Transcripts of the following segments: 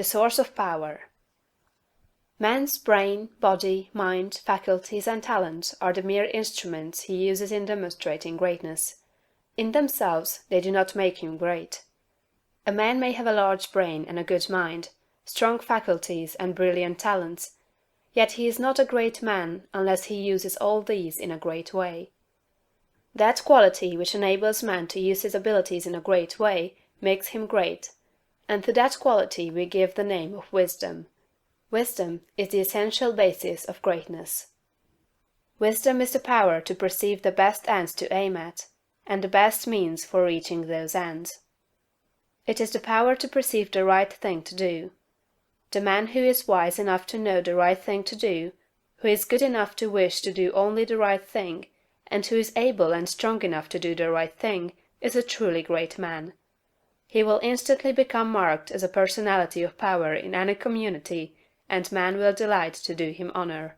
The source of power. Man's brain, body, mind, faculties, and talents are the mere instruments he uses in demonstrating greatness. In themselves, they do not make him great. A man may have a large brain and a good mind, strong faculties and brilliant talents, yet he is not a great man unless he uses all these in a great way. That quality which enables man to use his abilities in a great way makes him great, and to that quality we give the name of wisdom. Wisdom is the essential basis of greatness. Wisdom is the power to perceive the best ends to aim at, and the best means for reaching those ends. It is the power to perceive the right thing to do. The man who is wise enough to know the right thing to do, who is good enough to wish to do only the right thing, and who is able and strong enough to do the right thing, is a truly great man. He will instantly become marked as a personality of power in any community, and man will delight to do him honor.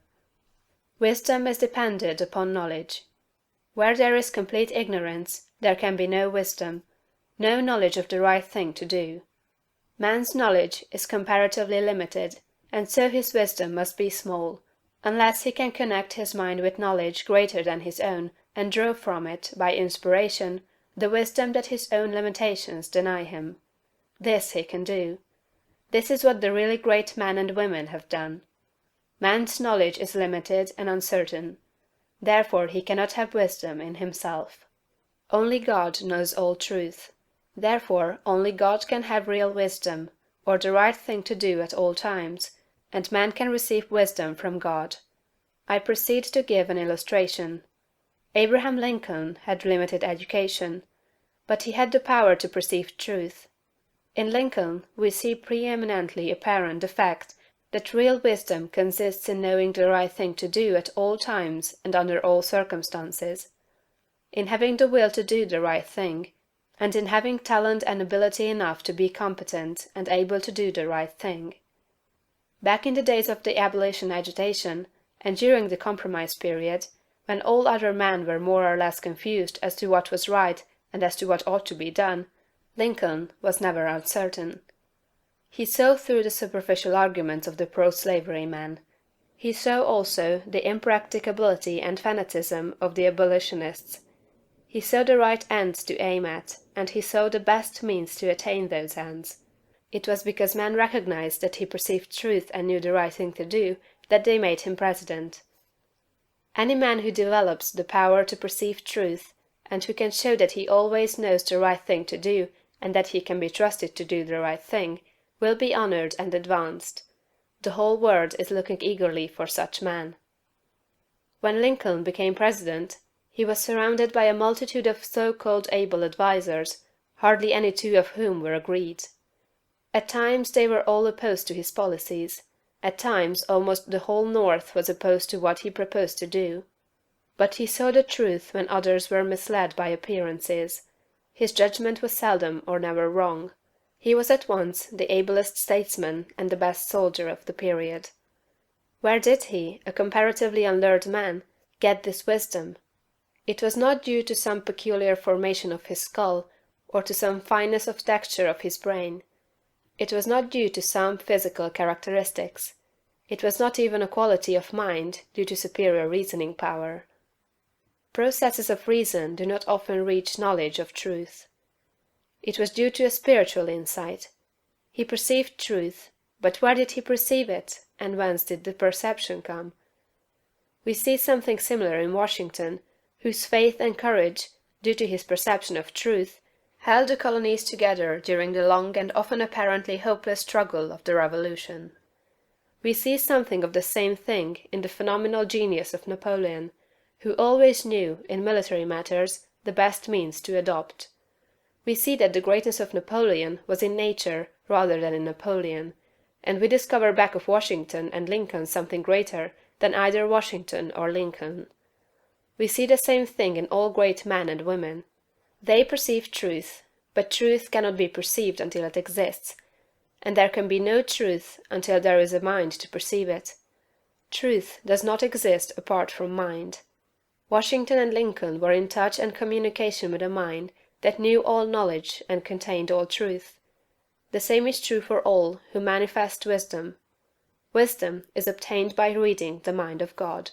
Wisdom is dependent upon knowledge. Where there is complete ignorance, there can be no wisdom, no knowledge of the right thing to do. Man's knowledge is comparatively limited, and so his wisdom must be small, unless he can connect his mind with knowledge greater than his own, and draw from it, by inspiration, the wisdom that his own limitations deny him. This he can do. This is what the really great men and women have done. Man's knowledge is limited and uncertain. Therefore he cannot have wisdom in himself. Only God knows all truth. Therefore only God can have real wisdom, or the right thing to do at all times, and man can receive wisdom from God. I proceed to give an illustration. Abraham Lincoln had limited education, but he had the power to perceive truth. In Lincoln we see preeminently apparent the fact that real wisdom consists in knowing the right thing to do at all times and under all circumstances, in having the will to do the right thing, and in having talent and ability enough to be competent and able to do the right thing. Back in the days of the abolition agitation, and during the compromise period, when all other men were more or less confused as to what was right and as to what ought to be done, Lincoln was never uncertain. He saw through the superficial arguments of the pro-slavery men. He saw also the impracticability and fanaticism of the abolitionists. He saw the right ends to aim at, and he saw the best means to attain those ends. It was because men recognized that he perceived truth and knew the right thing to do that they made him president. Any man who develops the power to perceive truth, and who can show that he always knows the right thing to do, and that he can be trusted to do the right thing, will be honored and advanced. The whole world is looking eagerly for such men. When Lincoln became president, he was surrounded by a multitude of so-called able advisers, hardly any two of whom were agreed. At times they were all opposed to his policies. At times almost the whole North was opposed to what he proposed to do. But he saw the truth when others were misled by appearances. His judgment was seldom or never wrong. He was at once the ablest statesman and the best soldier of the period. Where did he, a comparatively unlearned man, get this wisdom? It was not due to some peculiar formation of his skull, or to some fineness of texture of his brain. It was not due to some physical characteristics. It was not even a quality of mind due to superior reasoning power. Processes of reason do not often reach knowledge of truth. It was due to a spiritual insight. He perceived truth, but where did he perceive it, and whence did the perception come? We see something similar in Washington, whose faith and courage, due to his perception of truth, held the colonies together during the long and often apparently hopeless struggle of the Revolution. We see something of the same thing in the phenomenal genius of Napoleon, who always knew, in military matters, the best means to adopt. We see that the greatness of Napoleon was in nature rather than in Napoleon, and we discover back of Washington and Lincoln something greater than either Washington or Lincoln. We see the same thing in all great men and women. They perceive truth, but truth cannot be perceived until it exists, and there can be no truth until there is a mind to perceive it. Truth does not exist apart from mind. Washington and Lincoln were in touch and communication with a mind that knew all knowledge and contained all truth. The same is true for all who manifest wisdom. Wisdom is obtained by reading the mind of God.